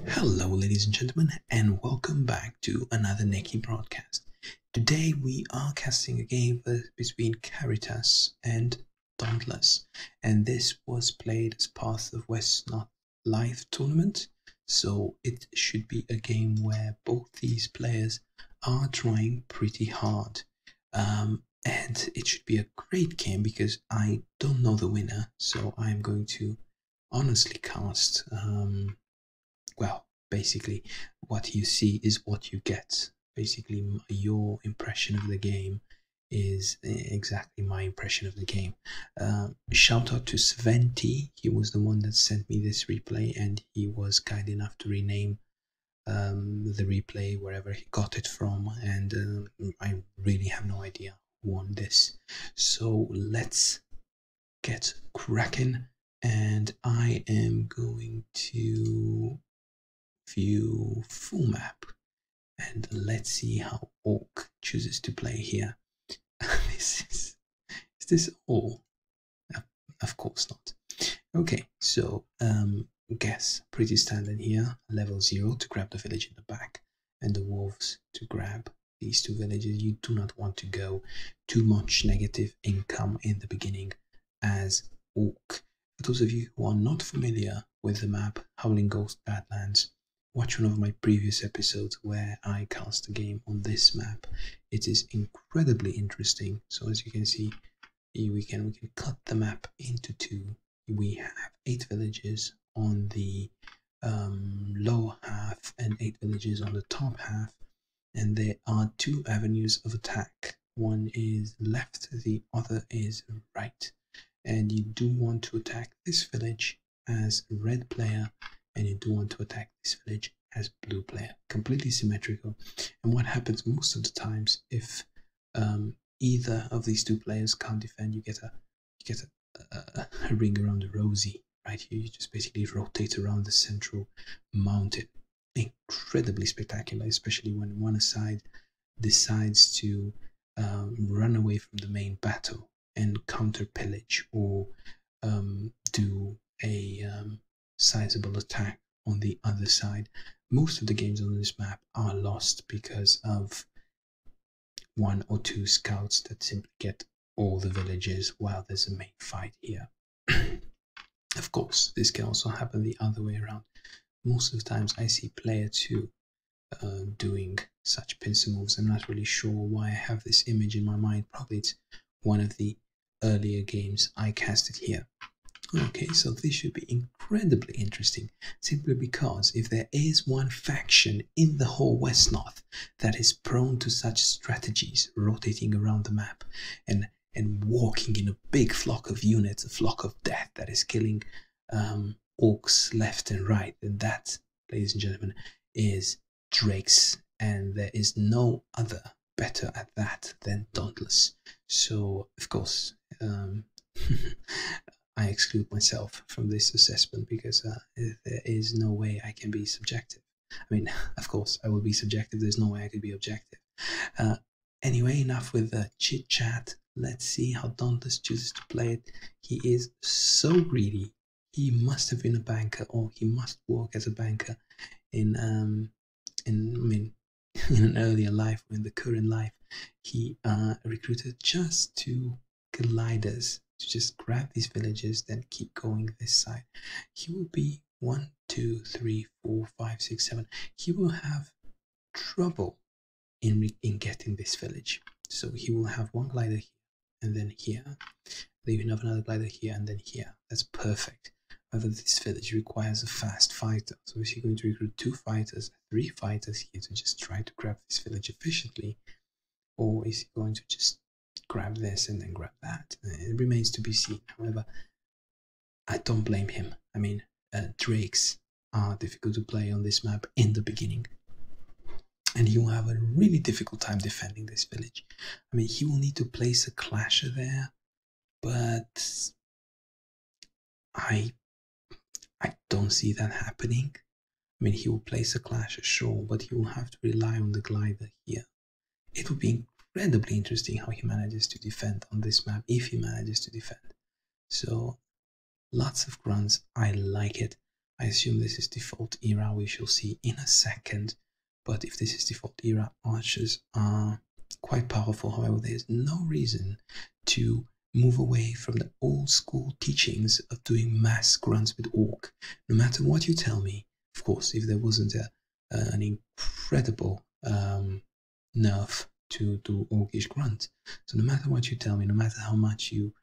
Hello, ladies and gentlemen, and welcome back to another Neki broadcast. Today we are casting a game between Caritas and Dauntless, and this was played as part of Wesnoth live tournament. So it should be a game where both these players are trying pretty hard. And it should be a great game because I don't know the winner, so I'm going to honestly cast. Well, basically, what you see is what you get. Basically, your impression of the game is exactly my impression of the game. Shout out to Sventi. He was the one that sent me this replay, and he was kind enough to rename the replay wherever he got it from. And I really have no idea who won this. So let's get cracking. And I am going to view full map, and let's see how Orc chooses to play here. Is this all? Of course not. Okay, so guess pretty standard here. Level 0 to grab the village in the back, and the wolves to grab these two villages. You do not want to go too much negative income in the beginning as Orc. For those of you who are not familiar with the map Howling Ghost Badlands, watch one of my previous episodes where I cast a game on this map. It is incredibly interesting. So as you can see, we can cut the map into two. We have 8 villages on the lower half and 8 villages on the top half, and there are 2 avenues of attack. One is left, the other is right, and you do want to attack this village as red player, and you do want to attack this village as blue player. Completely symmetrical. And what happens most of the times, if either of these 2 players can't defend, you get a ring around the rosy, right? You just basically rotate around the central mountain. Incredibly spectacular, especially when one side decides to run away from the main battle and counter pillage, or do a sizable attack on the other side. Most of the games on this map are lost because of 1 or 2 scouts that simply get all the villages while there's a main fight here. Of course, this can also happen the other way around. Most of the times I see player 2 doing such pincer moves. I'm not really sure why I have this image in my mind. Probably it's one of the earlier games I casted here. Okay, so this should be incredibly interesting, simply because if there is one faction in the whole Wesnoth that is prone to such strategies, rotating around the map and walking in a big flock of units, a flock of death that is killing orcs left and right, then that, ladies and gentlemen, is Drake's, and there is no other better at that than Dauntless. So, of course, I exclude myself from this assessment because there is no way I can be subjective. I mean, of course, I will be subjective. There's no way I could be objective. Anyway, enough with the chit chat. Let's see how Dauntless chooses to play it. He is so greedy. He must have been a banker, or he must work as a banker in an earlier life, or in the current life. He recruited just 2 gliders to just grab these villages, then keep going this side. He will be 1, 2, 3, 4, 5, 6, 7. He will have trouble in getting this village. So he will have 1 glider here, and then here. Then you have another glider here, and then here. That's perfect. However, this village requires a fast fighter. So is he going to recruit 2 fighters, 3 fighters here to just try to grab this village efficiently? Or is he going to just grab this and then grab that? It remains to be seen. However, I don't blame him. I mean, Drakes are difficult to play on this map in the beginning, and he will have a really difficult time defending this village. I mean, he will need to place a clasher there, but I don't see that happening. I mean, he will place a clasher, sure, but he will have to rely on the glider here. It would be incredibly interesting how he manages to defend on this map, if he manages to defend. So, lots of grunts. I like it. I assume this is default era, we shall see in a second. But if this is default era, archers are quite powerful. However, there's no reason to move away from the old school teachings of doing mass grunts with orc. No matter what you tell me, of course, if there wasn't an incredible nerf to do orcish grunt. So no matter what you tell me, no matter how much you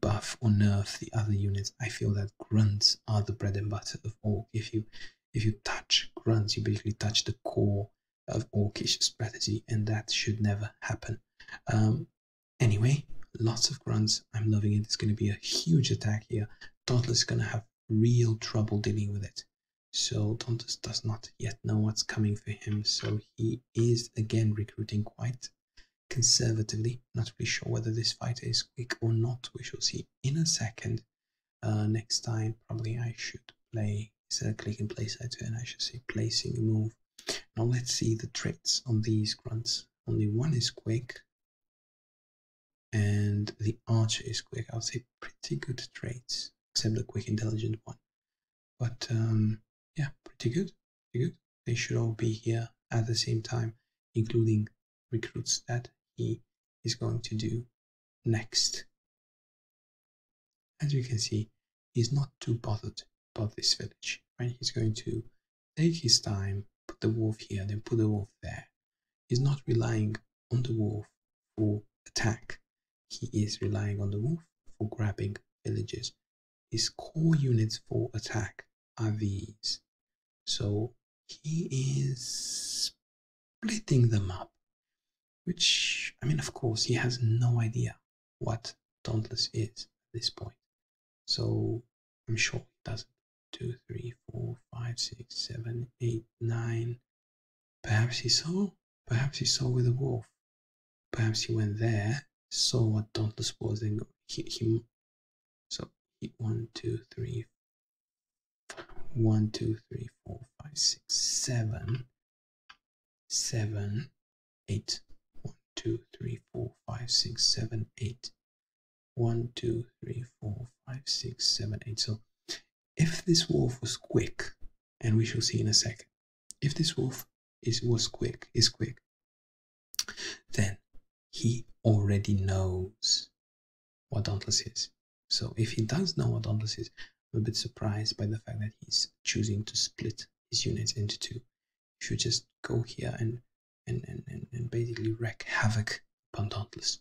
buff or nerf the other units, I feel that grunts are the bread and butter of orc. If you touch grunts, you basically touch the core of orcish strategy, and that should never happen. Anyway, lots of grunts. I'm loving it. It's going to be a huge attack here. Dauntless is going to have real trouble dealing with it. So Dauntless does not yet know what's coming for him. So he is again recruiting quite conservatively. Not really sure whether this fighter is quick or not. We shall see in a second. Next time, probably I should play, instead of clicking place I turn, I should say placing a move. Now let's see the traits on these grunts. Only one is quick, and the archer is quick. I'll say pretty good traits, except the quick intelligent one. But yeah, pretty good. They should all be here at the same time, including recruits that he is going to do next. As you can see, he's not too bothered about this village, right? He's going to take his time, put the wolf here, then put the wolf there. He's not relying on the wolf for attack. He is relying on the wolf for grabbing villages. His core units for attack are these. So he is splitting them up, which, I mean, of course, he has no idea what Dauntless is at this point. So I'm sure he doesn't. 2, 3, 4, 5, 6, 7, 8, 9. Perhaps he saw with the wolf. Perhaps he went there, saw what Dauntless was, and so he 1, 2, 3, 1, 2, 3, 4, 5, 6, 7, 7, 8. 1, 2, 3, 4, 5, 6, 7, 8. 1, 2, 3, 4, 5, 6, 7, 8. So if this wolf was quick, and we shall see in a second, if this wolf is quick, then he already knows what Dauntless is. So if he does know what Dauntless is, I'm a bit surprised by the fact that he's choosing to split his units into two. He should just go here and basically wreak havoc upon Dauntless.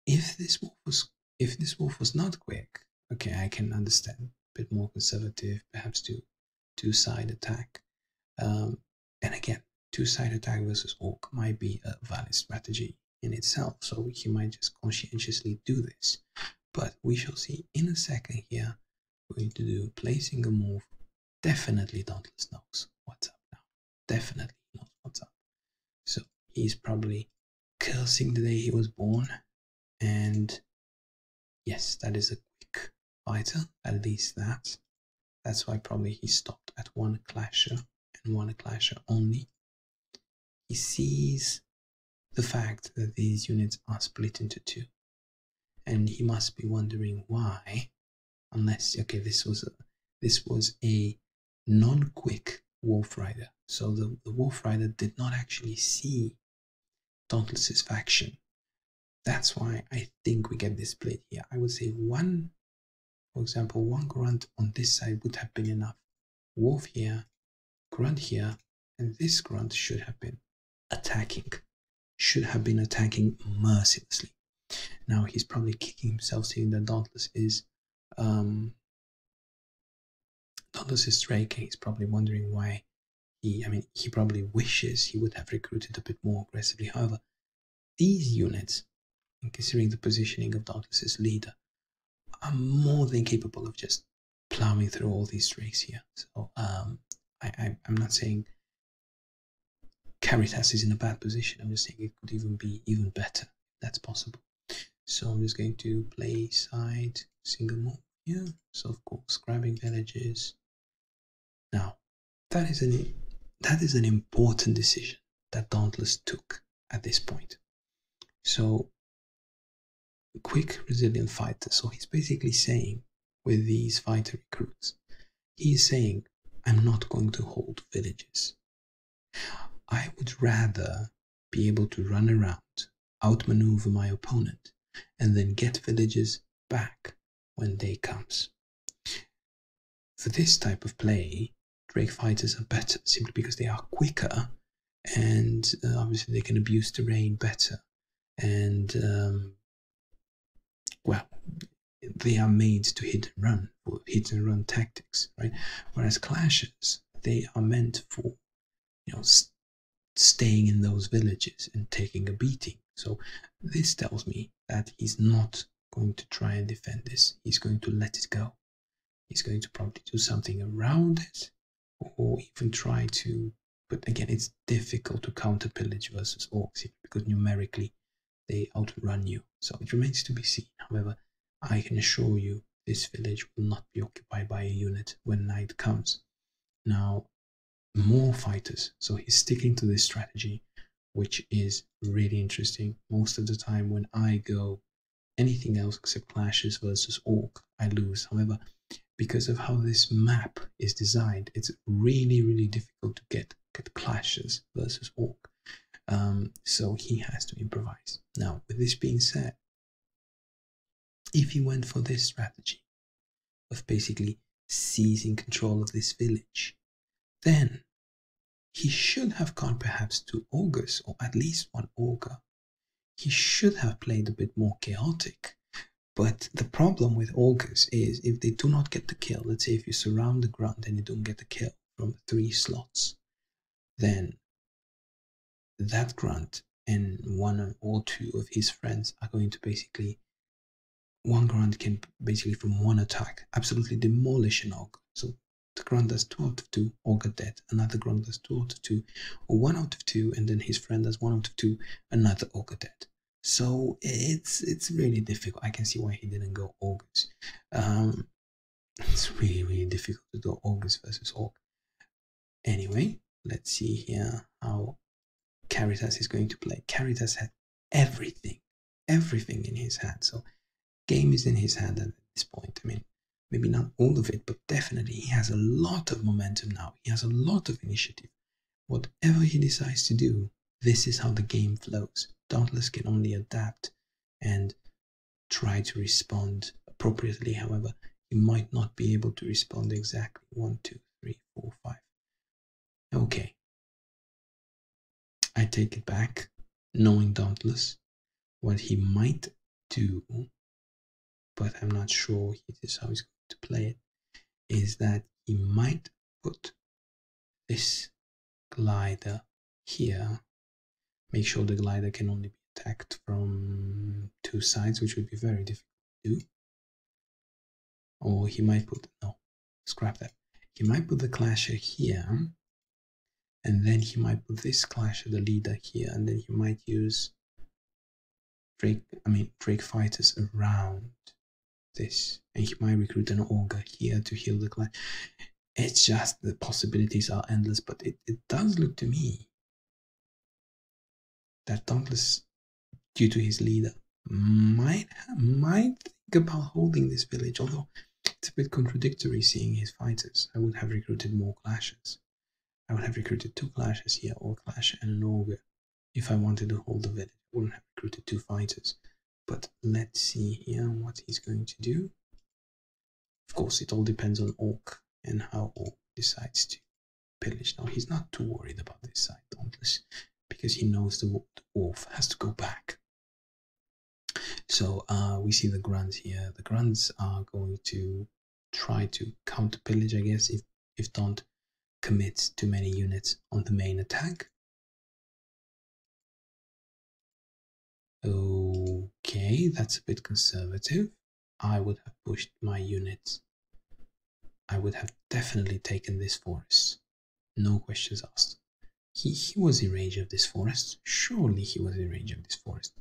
If this wolf was not quick, okay, I can understand. A bit more conservative, perhaps to two-side attack. And again, two-side attack versus orc might be a valid strategy in itself, so he might just conscientiously do this. But we shall see in a second here. We're going to do placing a move. Definitely Dauntless knows what's up now. Definitely knows what's up. So he's probably cursing the day he was born. And yes, that is a quick fighter, at least that. That's why probably he stopped at one clasher and one clasher only. He sees the fact that these units are split into two. And he must be wondering why, unless, okay, this was a non-quick Wolf Rider. So the Wolf Rider did not actually see Dauntless's faction. That's why I think we get this split here. I would say one, for example, one grunt on this side would have been enough. Wolf here, grunt here, and this grunt should have been attacking. Should have been attacking mercilessly. Now he's probably kicking himself seeing that Dauntless is Drake, and he's probably wondering why he probably wishes he would have recruited a bit more aggressively. However, these units, and considering the positioning of Dauntless's leader, are more than capable of just plowing through all these Drakes here. So I'm not saying Caritas is in a bad position. I'm just saying it could even be even better. That's possible. So I'm just going to play side single move here. So of course, grabbing villages. Now, that is an important decision that Dauntless took at this point. So, quick, resilient fighter. So he's basically saying with these fighter recruits, He's saying, I'm not going to hold villages. I would rather be able to run around, outmaneuver my opponent, and then get villages back when day comes. For this type of play, Drake fighters are better simply because they are quicker, and obviously they can abuse terrain better, and well, they are made to hit and run, for hit and run tactics, right? Whereas clashes, they are meant for, you know, staying in those villages and taking a beating. So this tells me that he's not going to try and defend this. He's going to let it go. He's going to probably do something around it, or even try to, but again, it's difficult to counter pillage versus orcs because numerically they outrun you. So it remains to be seen. However, I can assure you this village will not be occupied by a unit when night comes. Now, more fighters. So he's sticking to this strategy, which is really interesting. Most of the time when I go anything else except clashes versus orc, I lose. However, because of how this map is designed, it's really, really difficult to get clashes versus orc. So he has to improvise. Now, with this being said, if he went for this strategy of basically seizing control of this village, then he should have gone perhaps to Augurs, or at least one Augur. He should have played a bit more chaotic. But the problem with Augurs is if they do not get the kill, let's say if you surround the grunt and you don't get the kill from 3 slots, then that grunt and 1 or 2 of his friends are going to basically, one grunt can basically from 1 attack absolutely demolish an Augur. So the grunt does 2 out of 2, Augur dead. Another grunt does 2 out of 2, or 1 out of 2, and then his friend does 1 out of 2, another Augur dead. So it's really difficult. I can see why he didn't go Augurs. It's really, really difficult to do Augurs versus Orc. Anyway, let's see here how Caritas is going to play. Caritas had everything in his hand. So game is in his hand at this point. I mean, maybe not all of it, but definitely he has a lot of momentum now. He has a lot of initiative. Whatever he decides to do, this is how the game flows. Dauntless can only adapt and try to respond appropriately. However, he might not be able to respond exactly. 1, 2, 3, 4, 5. Okay. I take it back, knowing Dauntless. What he might do, but I'm not sure this is how he's going to play it, is that he might put this glider here. Make sure the glider can only be attacked from 2 sides, which would be very difficult to do. Or he might put, no, scrap that. He might put the clasher here, and then he might put this clasher, the leader, here, and then he might use Drake fighters around this, and he might recruit an Augur here to heal the clash. It's just the possibilities are endless, but it does look to me that Dauntless, due to his leader, might think about holding this village, although it's a bit contradictory seeing his fighters. I would have recruited more clashes. I would have recruited 2 clashes here, or clash and an Augur. If I wanted to hold the village, I wouldn't have recruited 2 fighters. But let's see here what he's going to do. Of course, it all depends on Orc and how Orc decides to pillage. Now, he's not too worried about this side, Dauntless, because he knows the wolf has to go back. So we see the grunts here. The grunts are going to try to counter pillage, I guess, if Daunt commits too many units on the main attack. Okay, that's a bit conservative. I would have pushed my units. I would have definitely taken this forest. No questions asked. He was in range of this forest. Surely he was in range of this forest.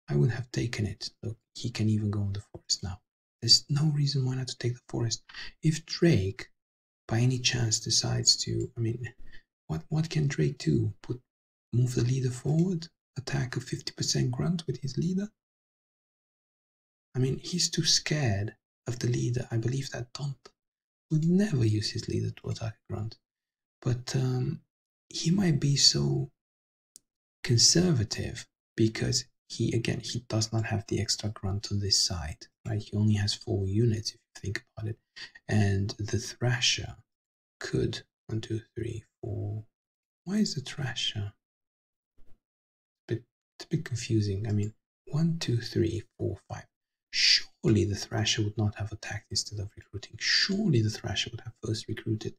I would have taken it. Look, he can even go in the forest now. There's no reason why not to take the forest. If Drake, by any chance, decides to, I mean, what can Drake do? Move the leader forward? Attack a 50% grunt with his leader? I mean, he's too scared of the leader. I believe that would never use his leader to attack a grunt. But he might be so conservative because he does not have the extra grunt on this side, right? He only has 4 units if you think about it, and the Thrasher could 1, 2, 3, 4. Why is the Thrasher? It's a bit confusing. I mean, 1, 2, 3, 4, 5. Surely the Thrasher would not have attacked instead of recruiting. Surely the Thrasher would have first recruited,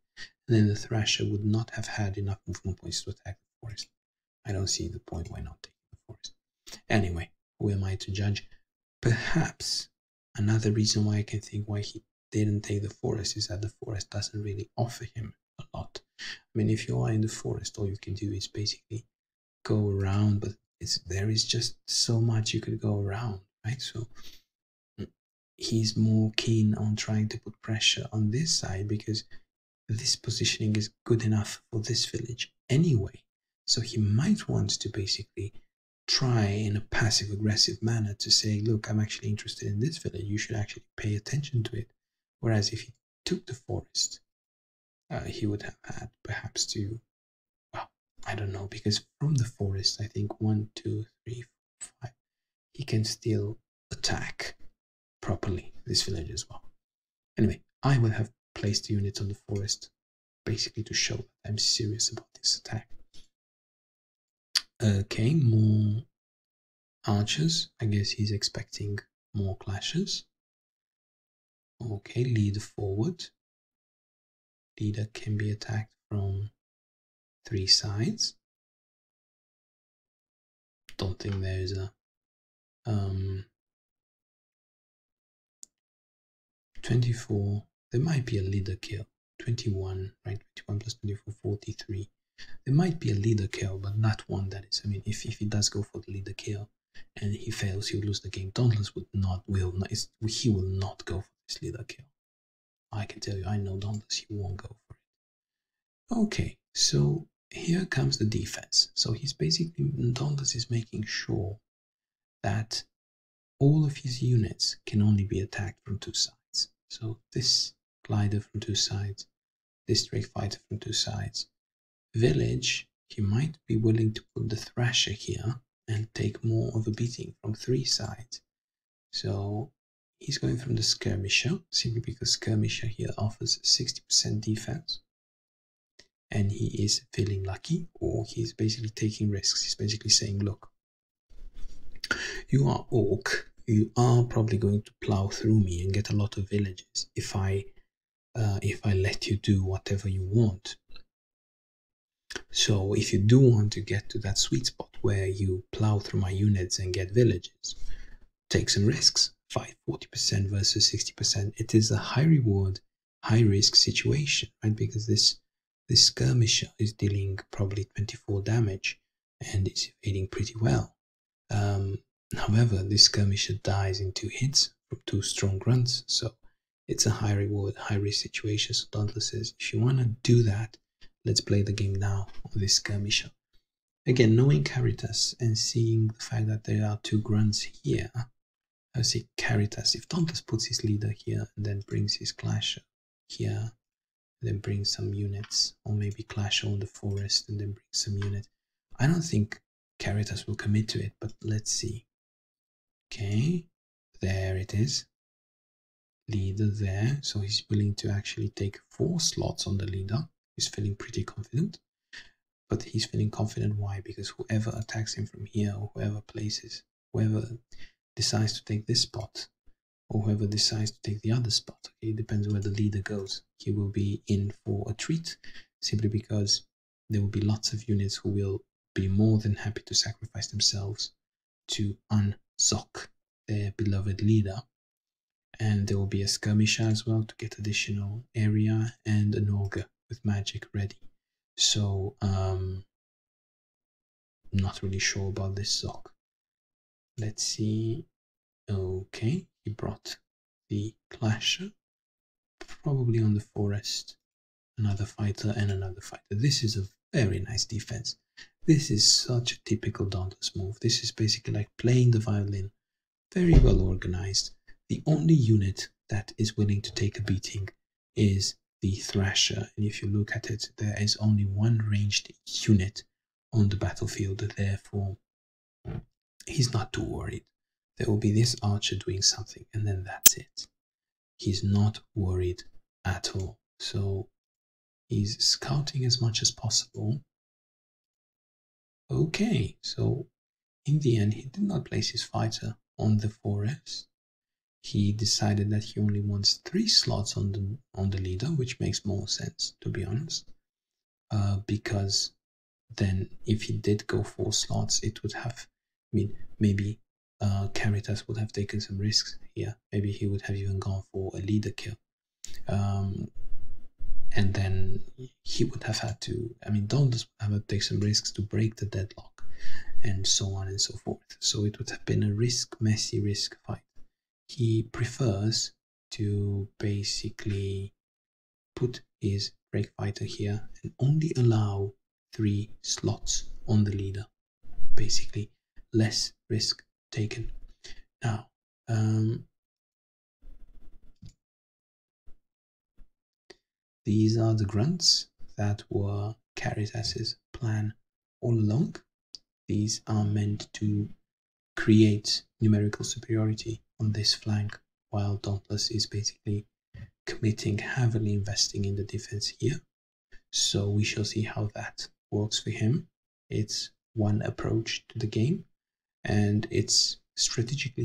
and then the Thrasher would not have had enough movement points to attack the forest. I don't see the point why not take the forest. Anyway, who am I to judge? Perhaps another reason why I can think why he didn't take the forest is that the forest doesn't really offer him a lot. I mean, if you are in the forest, all you can do is basically go around, but there is just so much you could go around, right? So he's more keen on trying to put pressure on this side because this positioning is good enough for this village anyway. So he might want to basically try in a passive aggressive manner to say, look, I'm actually interested in this village, you should actually pay attention to it. Whereas if he took the forest, he would have had perhaps to, well, I don't know, because from the forest, I think 1, 2, 3, 4, 5, he can still attack properly this village as well. Anyway, I will have placed units on the forest basically to show that I'm serious about this attack. Okay, more archers. I guess he's expecting more clashes. Okay, leader forward. Leader can be attacked from 3 sides. Don't think there's a 24. There might be a leader kill. 21, right? 21 plus 24, 43. There might be a leader kill, but not one that is. I mean, if he does go for the leader kill and he fails, he will lose the game. Dauntless he will not go for this leader kill. I can tell you, I know Dauntless, he won't go for it. Okay, so here comes the defense. So he's basically, Dauntless is making sure that all of his units can only be attacked from 2 sides. So this glider from 2 sides, this Drake fighter from 2 sides. Village, he might be willing to put the Thrasher here and take more of a beating from 3 sides. So he's going from the Skirmisher, simply because Skirmisher here offers 60% defense. And he is feeling lucky, or he's basically taking risks. He's basically saying, look, you are Orc, you are probably going to plow through me and get a lot of villages if I let you do whatever you want. So if you do want to get to that sweet spot where you plow through my units and get villages, take some risks. Fight 40% versus 60%. It is a high reward, high risk situation, right? Because this skirmisher is dealing probably 24 damage and is evading pretty well. However, this skirmisher dies in 2 hits from 2 strong grunts, so it's a high reward, high risk situation. So Dauntless says, if you want to do that, let's play the game now on this skirmisher. Again, knowing Caritas and seeing the fact that there are 2 grunts here, I see Caritas. If Dauntless puts his leader here and then brings his clasher here, and then brings some units, or maybe clasher on the forest and then brings some units, I don't think Caritas will commit to it, but let's see. Okay, there it is. Leader there, so he's willing to actually take 4 slots on the leader. He's feeling pretty confident, but he's feeling confident. Why? Because whoever attacks him from here, or whoever decides to take this spot, or whoever decides to take the other spot, okay, it depends where the leader goes, he will be in for a treat, simply because there will be lots of units who will be more than happy to sacrifice themselves to unsock their beloved leader. And there will be a skirmisher as well to get additional area, and an augur with magic ready. So not really sure about this Zoc. Let's see. Okay, he brought the clasher, probably on the forest, another fighter and another fighter. This is a very nice defense. This is such a typical Dauntless move. This is basically like playing the violin, very well organized. The only unit that is willing to take a beating is the Thrasher, and if you look at it, there is only one ranged unit on the battlefield, therefore he's not too worried. There will be this archer doing something, and then that's it. He's not worried at all. So he's scouting as much as possible. Okay, so in the end, he did not place his fighter on the forest. He decided that he only wants 3 slots on the leader, which makes more sense, to be honest. Because then if he did go 4 slots, it would have, maybe Caritas would have taken some risks here. Maybe he would have even gone for a leader kill. And then he would have had to, Dauntless would have to take some risks to break the deadlock, and so on and so forth. So it would have been a messy risk fight. He prefers to basically put his break fighter here and only allow 3 slots on the leader. Basically, less risk taken. Now, these are the grunts that were Caritas's plan all along. These are meant to create numerical superiority on this flank, while Dauntless is basically committing, heavily investing in the defense here. So we shall see how that works for him. It's one approach to the game, and it's strategically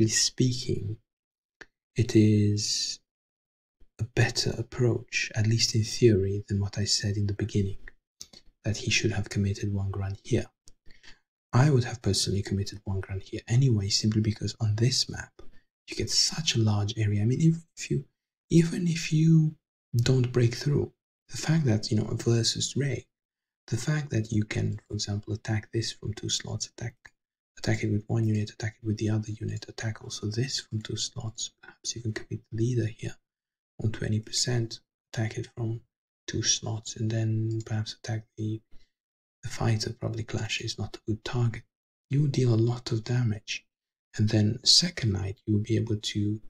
speaking, it is a better approach, at least in theory, than what I said in the beginning, that he should have committed 1 grunt here. I would have personally committed 1 grunt here anyway, simply because on this map you get such a large area. Even if you don't break through, the fact that, versus Ray, the fact that you can, for example, attack this from 2 slots, attack it with 1 unit, attack it with the other unit, attack also this from 2 slots, perhaps even commit the leader here on 20%, attack it from 2 slots, and then perhaps attack the fighter. Probably Clash is not a good target. You will deal a lot of damage, and then second night you will be able to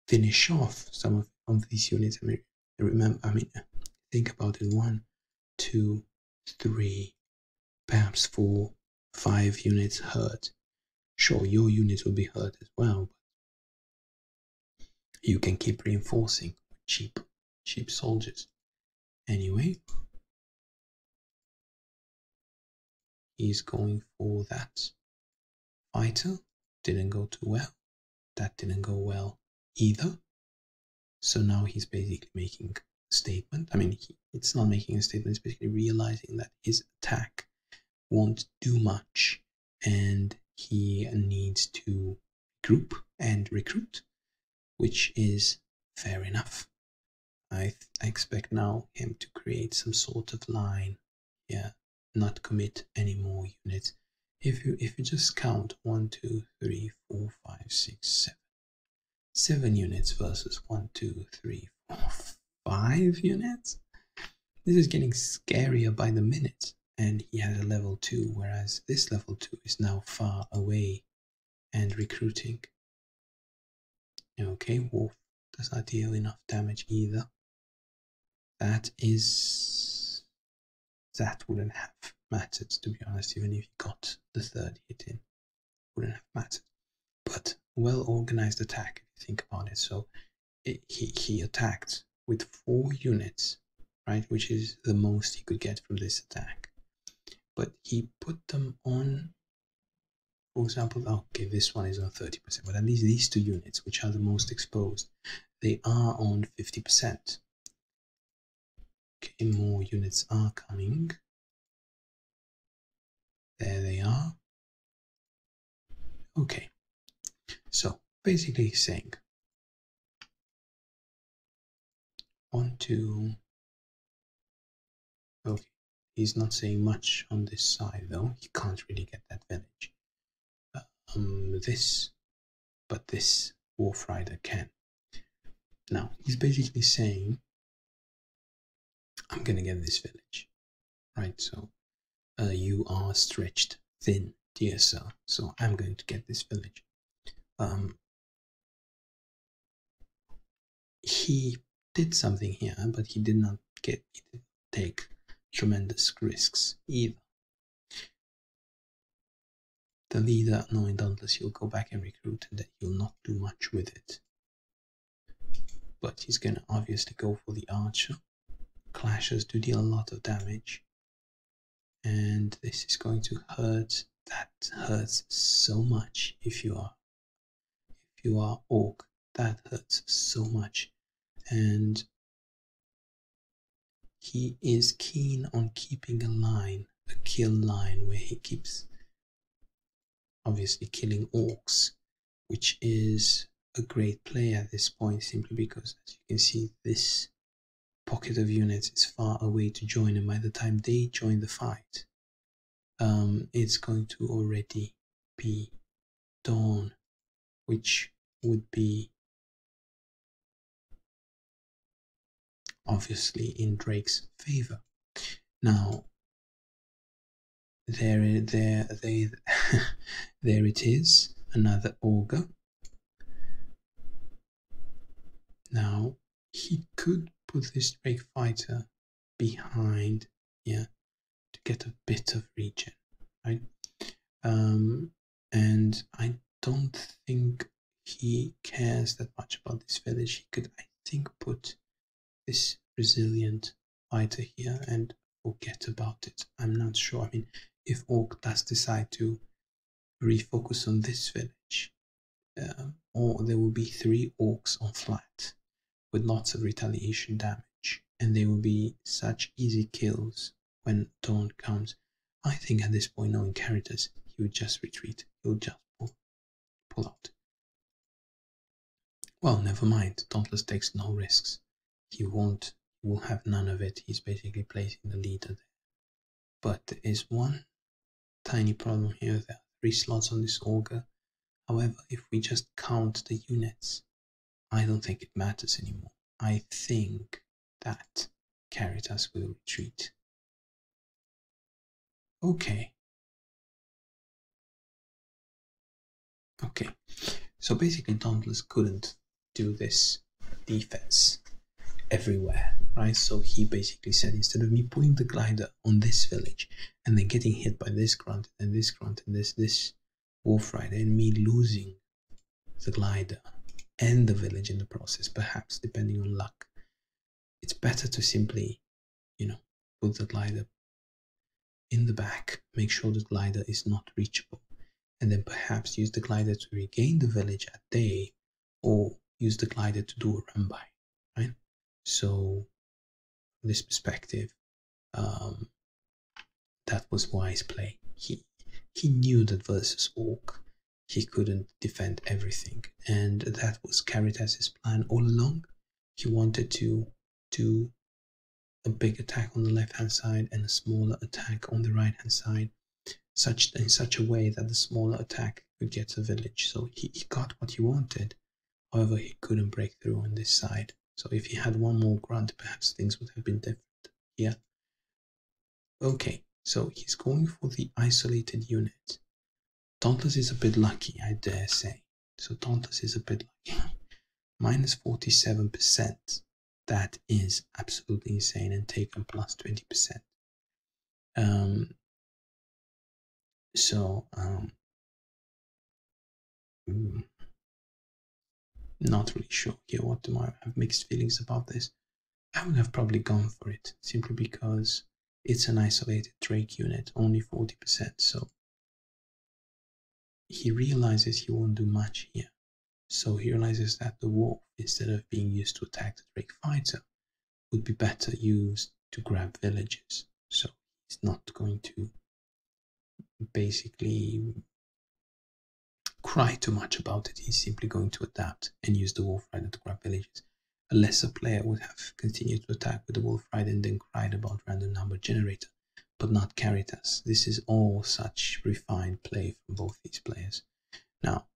finish off some of these units. Think about it: 1, 2, 3, perhaps 4, 5 units hurt. Sure, your units will be hurt as well, but you can keep reinforcing with cheap soldiers. Anyway, he's going for that fighter. Didn't go too well. That didn't go well either. So now he's basically making a statement. It's not making a statement, it's basically realizing that his attack won't do much, and he needs to group and recruit, which is fair enough. I expect now him to create some sort of line, not commit any more units. If you just count 1, 2, 3, 4, 5, 6, 7 units versus 1, 2, 3, 4, 5 units, this is getting scarier by the minute. And he has a level 2, whereas this level 2 is now far away and recruiting. Okay, Wolf does not deal enough damage either. That wouldn't have mattered, to be honest, even if he got the 3rd hit in. Wouldn't have mattered. But well-organized attack, if you think about it. So he attacked with 4 units, right, which is the most he could get from this attack. But he put them on, for example, okay, this one is on 30%, but at least these 2 units, which are the most exposed, they are on 50%. Okay, more units are coming. There they are. Okay, so basically he's saying 1, 2. Okay, he's not saying much on this side though. He can't really get that village. This Wolf Rider can. Now he's basically saying, I'm gonna get this village, right? So you are stretched thin, dear sir, so I'm going to get this village. he did something here, but he did not take tremendous risks either. The leader, knowing Dauntless, he'll go back and recruit, and then he'll not do much with it. But he's gonna obviously go for the archer. Clashes do deal a lot of damage, and this is going to hurt. That hurts so much if you are orc. That hurts so much, and he is keen on keeping a kill line where he keeps obviously killing orcs, which is a great play at this point, simply because, as you can see, this pocket of units is far away to join, and by the time they join the fight, it's going to already be dawn, which would be obviously in Drake's favor. Now, there it is, another ogre. Now, he could put this Drake fighter behind here to get a bit of regen, right? And I don't think he cares that much about this village. He could, I think, put this resilient fighter here and forget about it. I'm not sure. I mean, if Orc does decide to refocus on this village, or there will be 3 orcs on flat with lots of retaliation damage, and they will be such easy kills when dawn comes. I think at this point, knowing Caritas, he would just retreat. He would just pull out. Well, never mind. Dauntless takes no risks. He will have none of it. He's basically placing the leader there. But there is one tiny problem here. There are 3 slots on this auger. However, if we just count the units, I don't think it matters anymore. I think that Caritas will retreat. Okay. So basically Dauntless couldn't do this defense everywhere, right? So he basically said, instead of me putting the glider on this village and then getting hit by this grunt and this grunt and this wolf rider and me losing the glider and the village in the process, perhaps depending on luck, it's better to simply, put the glider in the back, make sure the glider is not reachable, and then perhaps use the glider to regain the village at day, or use the glider to do a run by, right? So from this perspective, that was wise play. He knew that versus Orc he couldn't defend everything, and that was Caritas' plan all along. He wanted to do a big attack on the left hand side and a smaller attack on the right hand side, in such a way that the smaller attack could get the village. So he got what he wanted. However, he couldn't break through on this side. So if he had one more grunt, perhaps things would have been different. Yeah. Okay, so he's going for the isolated unit. Dauntless is a bit lucky, I dare say. So Dauntless is a bit lucky. Minus 47%. That is absolutely insane, and taken plus 20%. Not really sure here. What do I have mixed feelings about this? I would have probably gone for it, simply because it's an isolated Drake unit, only 40%, so he realizes he won't do much here. So he realizes that the wolf, instead of being used to attack the Drake fighter, would be better used to grab villages. So he's not going to basically cry too much about it. He's simply going to adapt and use the wolf rider to grab villages. A lesser player would have continued to attack with the wolf rider and then cried about random number generator, but not Caritas. This is all such refined play from both these players. Now,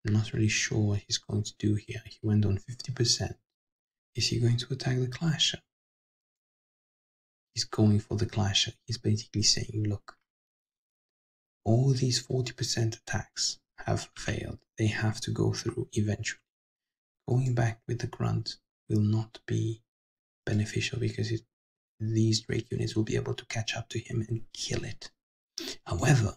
I'm not really sure what he's going to do here. He went on 50%. Is he going to attack the clasher? He's going for the clasher. He's basically saying, look, all these 40% attacks have failed. They have to go through eventually. Going back with the grunt will not be beneficial because these Drake units will be able to catch up to him and kill it. However,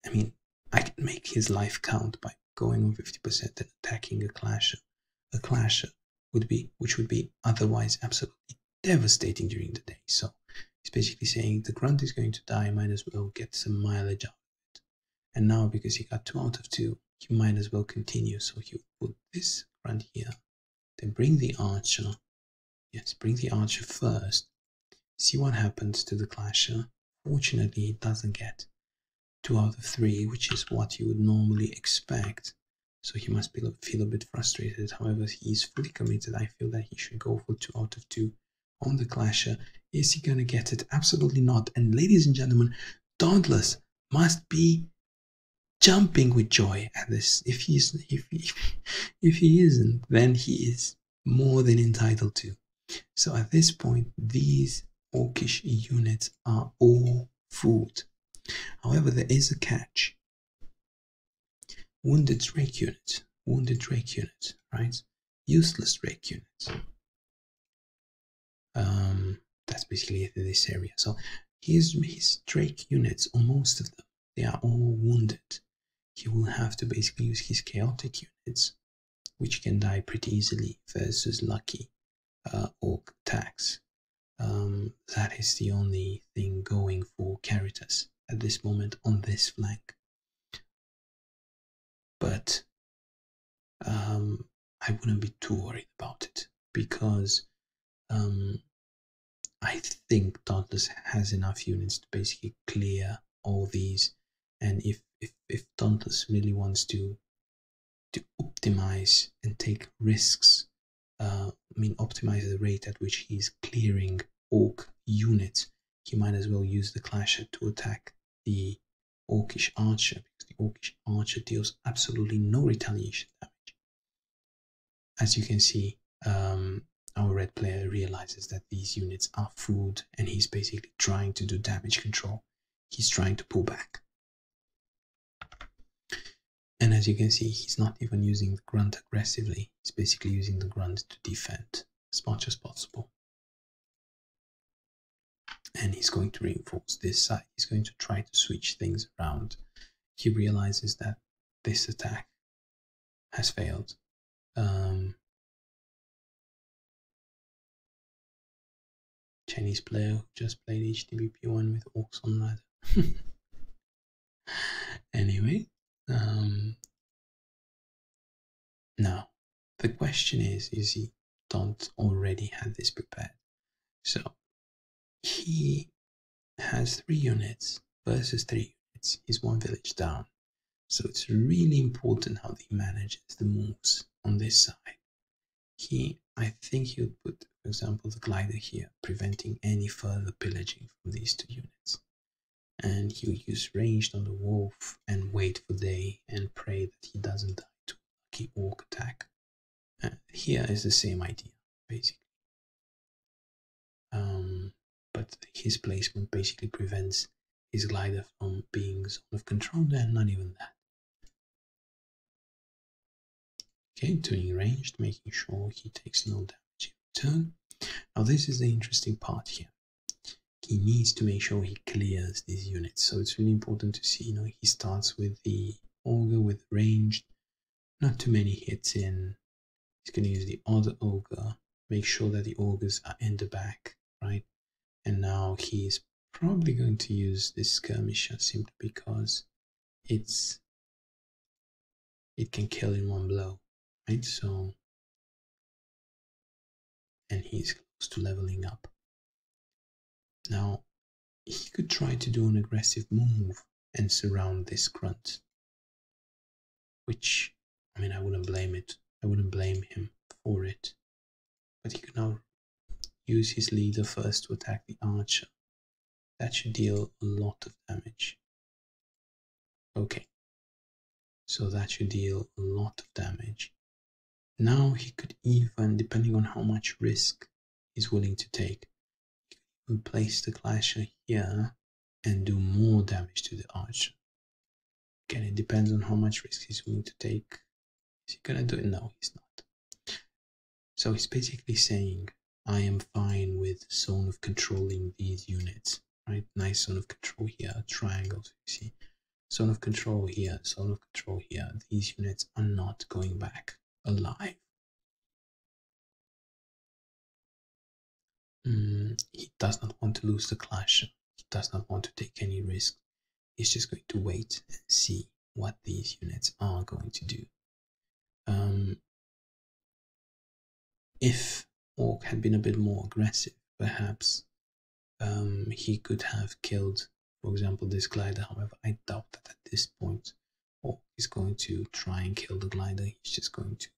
I mean, I can make his life count by going on 50% and attacking a clasher. A clasher which would be otherwise absolutely devastating during the day. So he's basically saying the grunt is going to die, might as well get some mileage out of it. And now because he got 2 out of 2, he might as well continue. So he will put this grunt here, then bring the archer. Yes, bring the archer first. See what happens to the clasher. Fortunately, he doesn't get 2 out of 3, which is what you would normally expect. So he must feel a bit frustrated. However, he is fully committed. I feel that he should go for 2 out of 2 on the clasher. Is he gonna get it? Absolutely not. And ladies and gentlemen, Dauntless must be jumping with joy at this. If he isn't, then he is more than entitled to. So at this point, these orcish units are all food. However, there is a catch. Wounded Drake unit, right? Useless Drake units. That's basically it in this area. So his Drake units, or most of them, they are all wounded. He will have to basically use his chaotic units, which can die pretty easily versus lucky orc attacks. That is the only thing going for Caritas at this moment on this flank. But I wouldn't be too worried about it because I think Dauntless has enough units to basically clear all these. And if Dauntless really wants to optimize and take risks, optimize the rate at which he's clearing orc units, he might as well use the clasher to attack the orcish archer, because the orcish archer deals absolutely no retaliation damage. As you can see, our red player realizes that these units are food and he's basically trying to do damage control. He's trying to pull back. And as you can see, he's not even using the grunt aggressively. He's basically using the grunt to defend as much as possible. And he's going to reinforce this side. He's going to try to switch things around. He realizes that this attack has failed. Chinese player who just played HTBP1 with orcs on ladder. Anyway, now the question is he don't already have this prepared? So he has 3 units versus 3 units. He's 1 village down. So it's really important how he manages the moves on this side. I think he would put, for example, the glider here, preventing any further pillaging from these 2 units. And he would use ranged on the wolf and wait for day and pray that he doesn't die to a lucky orc attack. Here is the same idea, basically. But his placement basically prevents his glider from being zone of control, and not even that. Okay, doing ranged, making sure he takes no damage in return. Now this is the interesting part here. He needs to make sure he clears these units. So it's really important to see, he starts with the ogre with ranged, not too many hits in. He's going to use the other ogre, make sure that the ogres are in the back, right? And now he's probably going to use this skirmisher simply because it can kill in 1 blow, right? So, and he's close to leveling up. Now, he could try to do an aggressive move and surround this grunt, which, I wouldn't blame it. I wouldn't blame him for it. But he could now use his leader first to attack the archer. That should deal a lot of damage. Okay. So that should deal a lot of damage. Now he could even, depending on how much risk he's willing to take, he could place the clasher here and do more damage to the archer. Again, it depends on how much risk he's willing to take. Is he gonna do it? No, he's not. So he's basically saying, I am fine with zone of controlling these units, right? Nice zone of control here, triangles, you see. Zone of control here, zone of control here. These units are not going back alive. He does not want to lose the clash. He does not want to take any risk. He's just going to wait and see what these units are going to do. If Orc had been a bit more aggressive, perhaps he could have killed, for example, this glider. However, I doubt that at this point Orc is going to try and kill the glider. He's just going to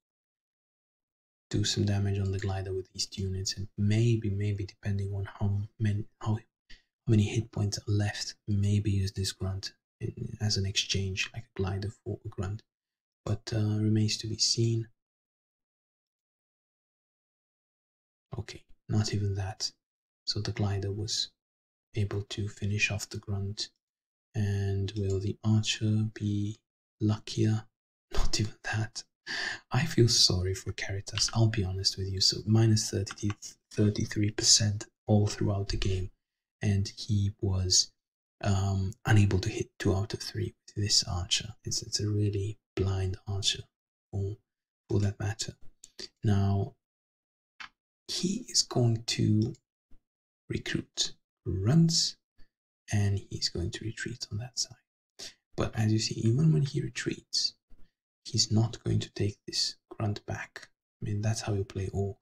do some damage on the glider with these units, and maybe depending on how many hit points are left, maybe use this grunt as an exchange, like a glider for a grunt. But remains to be seen. Okay, not even that. So the glider was able to finish off the grunt. And will the archer be luckier? Not even that. I feel sorry for Caritas, I'll be honest with you. So minus 33% all throughout the game. And he was unable to hit 2 out of 3 with this archer. It's a really blind archer for that matter. Now, he is going to recruit grunts and he's going to retreat on that side. But as you see, even when he retreats, he's not going to take this grunt back. I mean, that's how you play Orc.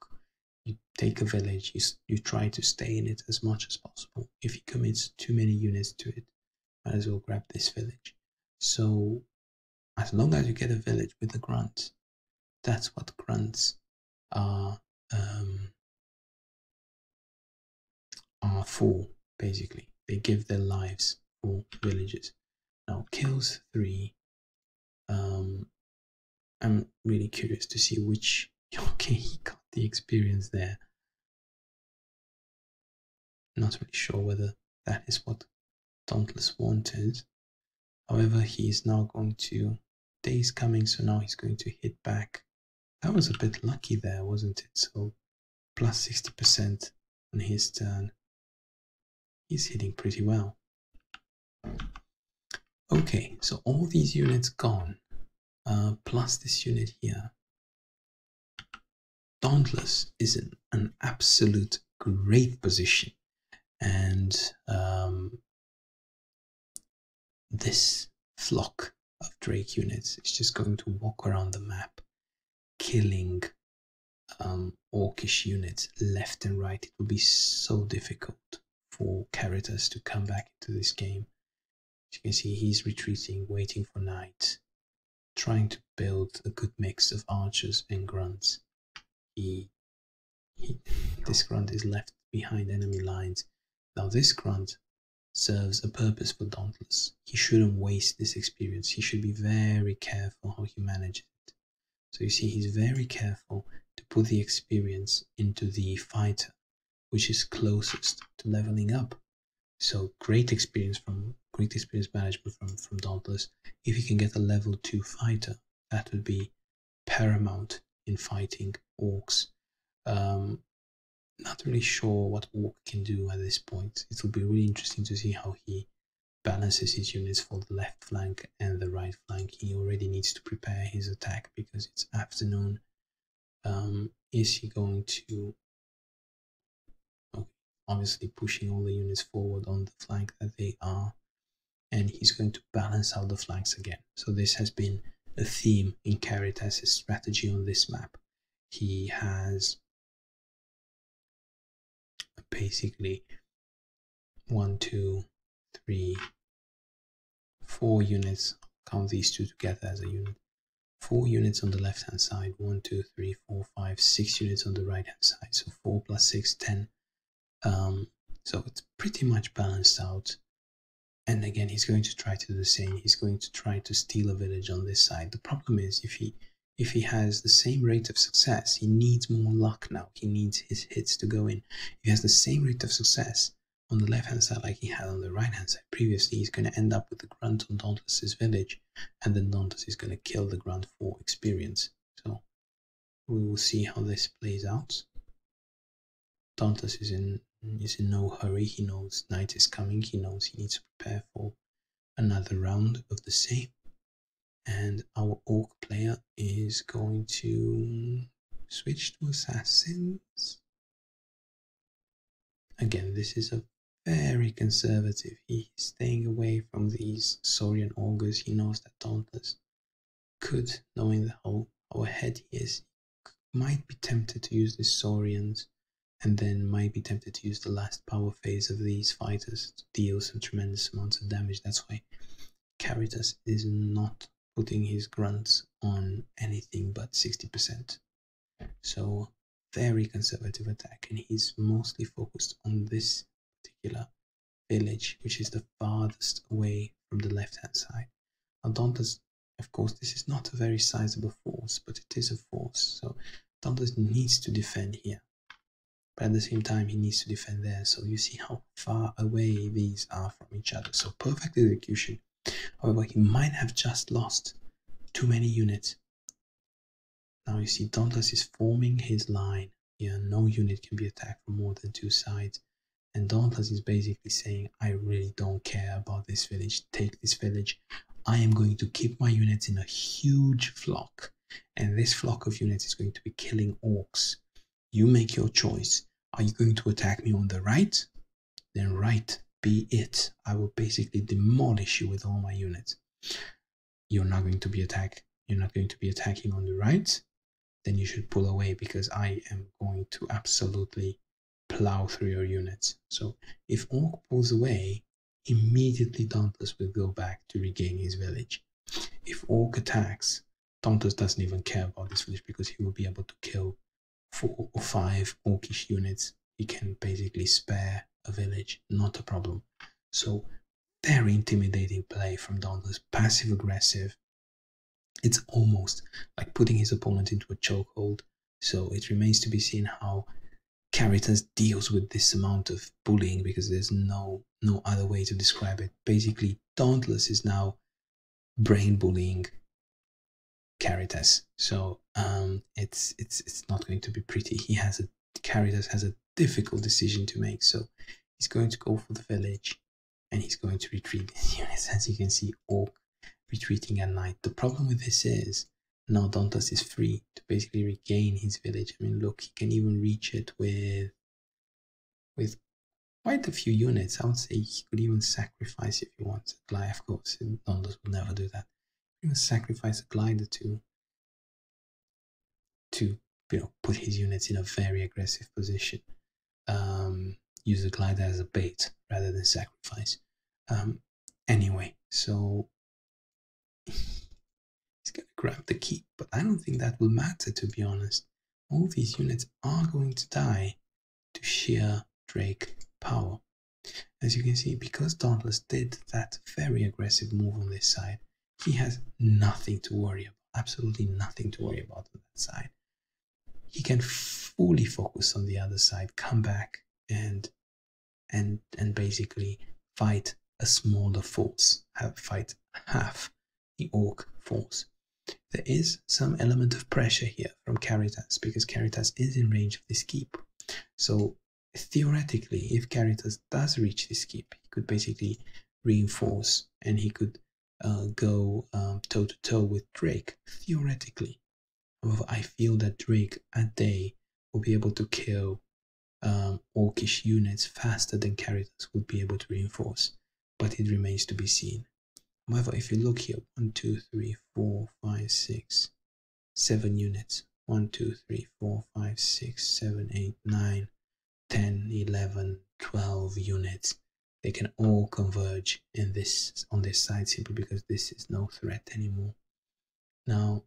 You take a village, you try to stay in it as much as possible. If he commits too many units to it, might as well grab this village. So as long as you get a village with the grunt, that's what grunts are for, basically. They give their lives for villages. Now, kills 3. I'm really curious to see which. Okay, he got the experience there. Not really sure whether that is what Dauntless wanted. However, he is now going to. Day's coming, so now he's going to hit back. That was a bit lucky there, wasn't it? So, plus 60% on his turn. He's hitting pretty well. Okay, so all these units gone, plus this unit here. Dauntless is in an absolute great position, and this flock of Drake units is just going to walk around the map, killing Orcish units left and right. It will be so difficult for Caritas to come back into this game. As you can see, he's retreating, waiting for night, trying to build a good mix of archers and grunts. This grunt is left behind enemy lines. Now this grunt serves a purpose for Dauntless. He shouldn't waste this experience. He should be very careful how he manages it. So you see, he's very careful to put the experience into the fighter, which is closest to leveling up. So great experience management from Dauntless. If you can get a level 2 fighter, that would be paramount in fighting Orcs. Not really sure what Orc can do at this point. It will be really interesting to see how he balances his units for the left flank and the right flank. He already needs to prepare his attack because it's afternoon. Is he going to... Okay, obviously pushing all the units forward on the flank that they are, and he's going to balance out the flanks again. So this has been a theme in Caritas' strategy on this map. He has basically 1, 2, 3, 4 units. Count these two together as a unit. 4 units on the left hand side, 1, 2, 3, 4, 5, 6 units on the right hand side. So 4 plus 6, 10. So it's pretty much balanced out. And again, he's going to try to do the same. He's going to try to steal a village on this side. The problem is, if he has the same rate of success, he needs more luck now. He needs his hits to go in. If he has the same rate of success, on the left hand side like he had on the right hand side previously, he's going to end up with the grunt on Dauntless's village, and then Dauntless is going to kill the grunt for experience. So we will see how this plays out. Dauntless is in no hurry. He knows night is coming. He knows he needs to prepare for another round of the same. And our orc player is going to switch to assassins. Again, this is a very conservative. He's staying away from these Saurian augurs. He knows that Dauntless could, knowing how ahead he is, might be tempted to use the Saurians, and then might be tempted to use the last power phase of these fighters to deal some tremendous amounts of damage. That's why Caritas is not putting his grunts on anything but 60%. So very conservative attack, and he's mostly focused on this particular village, which is the farthest away from the left hand side. Now Dauntless, of course, this is not a very sizable force, but it is a force, so Dauntless needs to defend here, but at the same time he needs to defend there. So you see how far away these are from each other. So perfect execution. However, he might have just lost too many units. Now you see Dauntless is forming his line here. No unit can be attacked from more than 2 sides. And Dauntless is basically saying, I really don't care about this village. Take this village. I am going to keep my units in a huge flock. And this flock of units is going to be killing orcs. You make your choice. Are you going to attack me on the right? Then right be it. I will basically demolish you with all my units. You're not going to be attacking on the right. Then you should pull away, because I am going to absolutely plow through your units. So if Orc pulls away, immediately Dauntless will go back to regain his village. If Orc attacks, Dauntless doesn't even care about this village, because he will be able to kill 4 or 5 Orcish units. He can basically spare a village, not a problem. So very intimidating play from Dauntless, passive aggressive. It's almost like putting his opponent into a chokehold. So it remains to be seen how Caritas deals with this amount of bullying, because there's no other way to describe it. Basically, Dauntless is now brain bullying Caritas. So it's not going to be pretty. Caritas has a difficult decision to make. So he's going to go for the village, and he's going to retreat his units. As you can see, Orc retreating at night. The problem with this is now Dauntless is free to basically regain his village. I mean, look, he can even reach it with quite a few units. I would say he could even sacrifice, if he wants, a glider. Of course, Dauntless will never do that. He can sacrifice a glider to put his units in a very aggressive position. Use the glider as a bait rather than sacrifice. Anyway, so he's going to grab the keep, but I don't think that will matter, to be honest. All these units are going to die to sheer Drake power. As you can see, because Dauntless did that very aggressive move on this side, he has nothing to worry about, absolutely nothing to worry about on that side. He can fully focus on the other side, come back and basically fight a smaller force, fight half the Orc force. There is some element of pressure here from Caritas, because Caritas is in range of this keep. So theoretically, if Caritas does reach this keep, he could basically reinforce, and he could go toe to toe with Drake, theoretically. However, I feel that Drake at day will be able to kill Orcish units faster than Caritas would be able to reinforce, but it remains to be seen. However, if you look here, 1, 2, 3, 4, 5, 6, 7 units. 1, 2, 3, 4, 5, 6, 7, 8, 9, 10, 11, 12 units. They can all converge on this side, simply because this is no threat anymore. Now,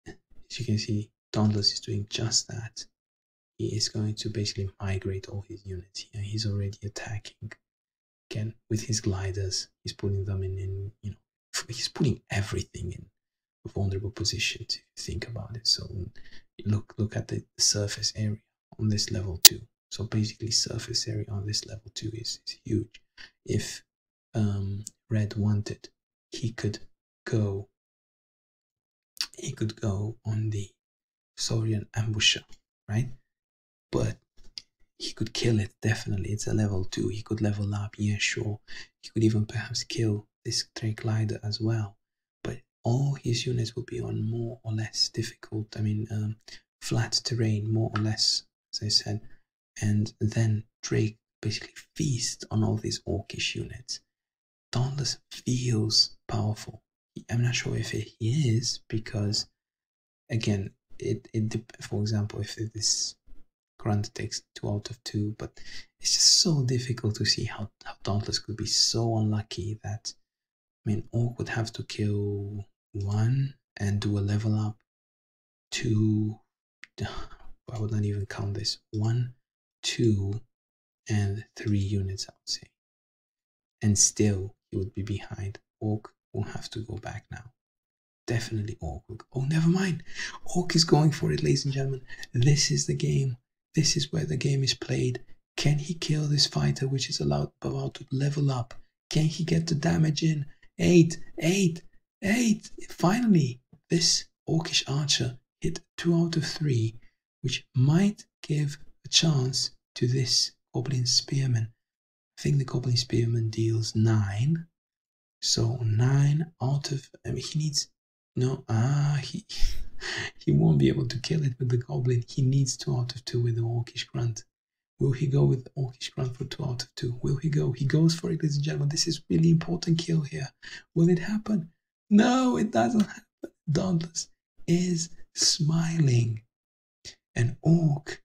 as you can see, Dauntless is doing just that. He is going to basically migrate all his units here. He's already attacking. Again, with his gliders, he's putting them he's putting everything in vulnerable positions, if you think about it. So look at the surface area on this level 2. So basically surface area on this level 2 is huge. If red wanted, he could go on the Saurian ambusher, right? But he could kill it, definitely. It's a level 2. He could level up, yeah, sure. He could even perhaps kill this Drake Glider as well. But all his units will be on more or less difficult, flat terrain, more or less, as I said. And then Drake basically feasts on all these orcish units. Dauntless feels powerful. I'm not sure if he is, because again, for example, if this Grunt takes 2 out of 2, but it's just so difficult to see how Dauntless could be so unlucky that, Orc would have to kill 1 and do a level up, 2, I would not even count this, 1, 2, and 3 units, I would say. And still, he would be behind. Orc will have to go back now. Definitely Orc will go. Oh, never mind. Orc is going for it, ladies and gentlemen. This is the game. This is where the game is played. Can he kill this fighter which is about to level up? Can he get the damage in? 8, 8, 8. Finally, this Orcish archer hit 2 out of 3, which might give a chance to this Goblin Spearman. I think the Goblin Spearman deals 9. So 9 out of... he needs... No, he won't be able to kill it with the Goblin. He needs 2 out of 2 with the Orcish Grunt. Will he go with the Orcish Grunt for 2 out of 2? Will he go? He goes for it, ladies and gentlemen. This is really important kill here. Will it happen? No, it doesn't happen. Dauntless is smiling. And Orc,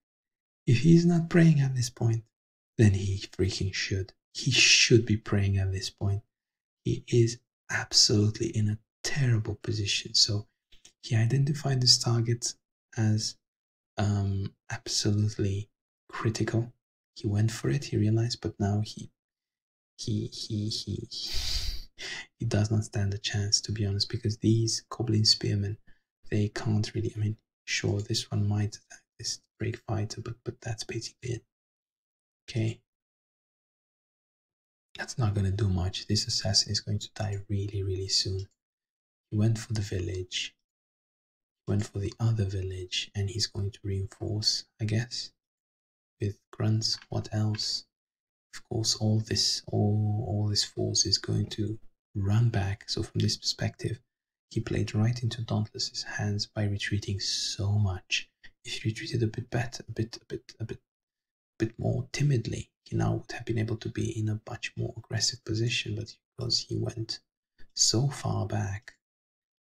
if he's not praying at this point, then he freaking should. He should be praying at this point. He is absolutely in a terrible position. So he identified this target as absolutely critical. He went for it, he realized, but now he does not stand a chance, to be honest, because these Goblin Spearmen, they can't really, sure, this one might attack this Drake fighter, but that's basically it. Okay. That's not going to do much. This assassin is going to die really, really soon. He went for the village. He went for the other village, and he's going to reinforce, I guess, with grunts. What else? Of course, all this force is going to run back. So from this perspective, he played right into Dauntless's hands by retreating so much. If he retreated a bit better, a bit more timidly, he now would have been able to be in a much more aggressive position. But because he went so far back,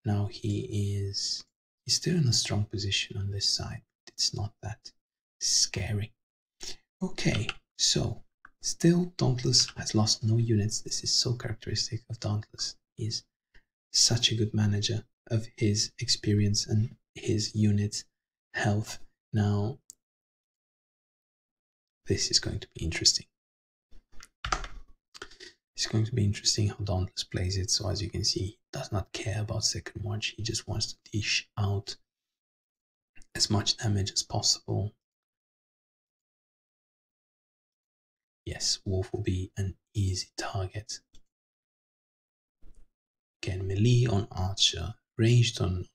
now he's still in a strong position on this side. It's not that scary. Okay, so still Dauntless has lost no units. This is so characteristic of Dauntless. He's such a good manager of his experience and his units' health. Now, this is going to be interesting. It's going to be interesting how Dauntless plays it. So as you can see, he does not care about second watch. He just wants to dish out as much damage as possible. Yes, Wolf will be an easy target. Again, melee on Archer, ranged on...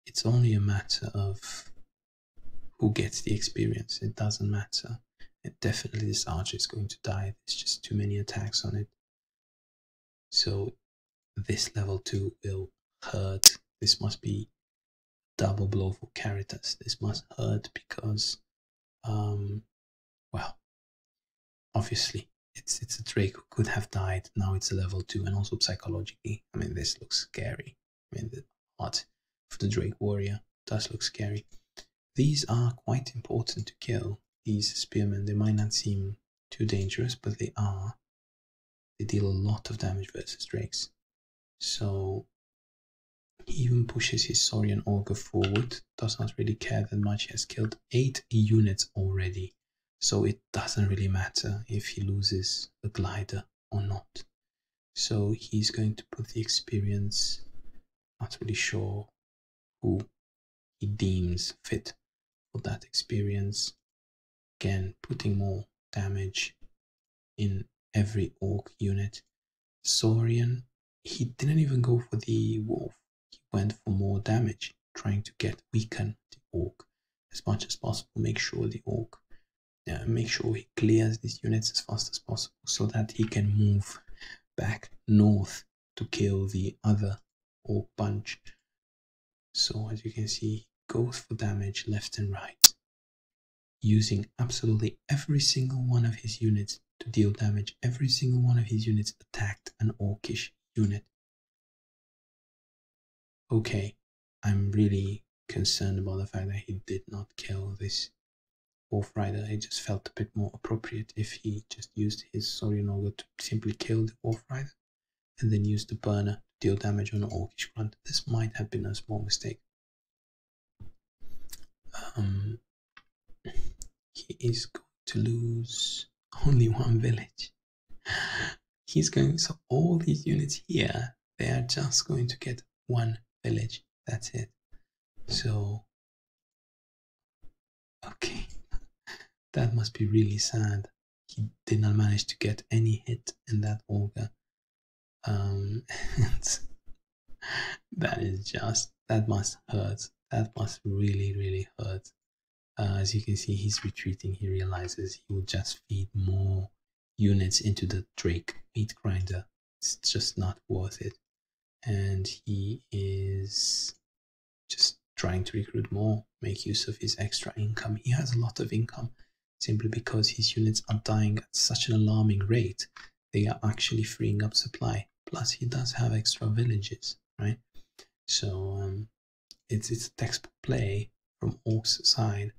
It's only a matter of who gets the experience. It doesn't matter. And definitely this Archer is going to die. There's just too many attacks on it. So this level 2 will hurt. This must be double blow for Caritas. This must hurt because, well, obviously it's a Drake who could have died. Now it's a level 2, and also psychologically, this looks scary. The heart of the Drake warrior does look scary. These are quite important to kill. These spearmen, they might not seem too dangerous, but they are. They deal a lot of damage versus Drakes. So he even pushes his Saurian Augur forward, does not really care that much. He has killed 8 units already, so it doesn't really matter if he loses the glider or not. So he's going to put the experience, not really sure who he deems fit for that experience. again putting more damage in every orc unit. Saurian, he didn't even go for the wolf. He went for more damage, trying to weaken the orc as much as possible. Make sure he clears these units as fast as possible so that he can move back north to kill the other orc bunch. So as you can see, he goes for damage left and right, using absolutely every single one of his units to deal damage. Every single one of his units attacked an orcish unit. Okay, I'm really concerned about the fact that he did not kill this Wolf Rider. It just felt a bit more appropriate if he just used his Saurian Ogre to simply kill the Wolf Rider and then use the burner to deal damage on the orcish grunt. This might have been a small mistake. He is going to lose only one village. So all these units here, they are just going to get one village. That's it. So, okay. That must be really sad. He did not manage to get any hit in that ogre. That must hurt. That must really, really hurt. As you can see, he's retreating. He realizes he will just feed more units into the Drake meat grinder. It's just not worth it. And he is just trying to recruit more, make use of his extra income. He has a lot of income simply because his units are dying at such an alarming rate. They are actually freeing up supply. Plus, he does have extra villages, right? So it's a textbook play from Orc's side,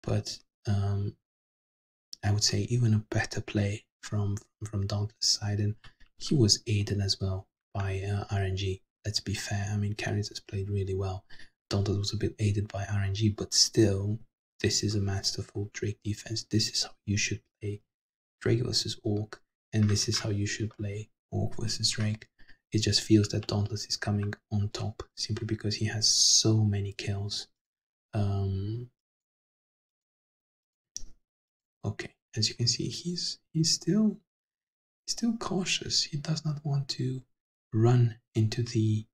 but I would say even a better play from Dauntless' side, and he was aided as well by RNG. Let's be fair. I mean, Caritas played really well. Dauntless was a bit aided by RNG, but still, this is a masterful Drake defense. This is how you should play Drake versus Orc, and this is how you should play Orc versus Drake. It just feels that Dauntless is coming on top simply because he has so many kills. Okay, as you can see, he's still cautious. He does not want to run into the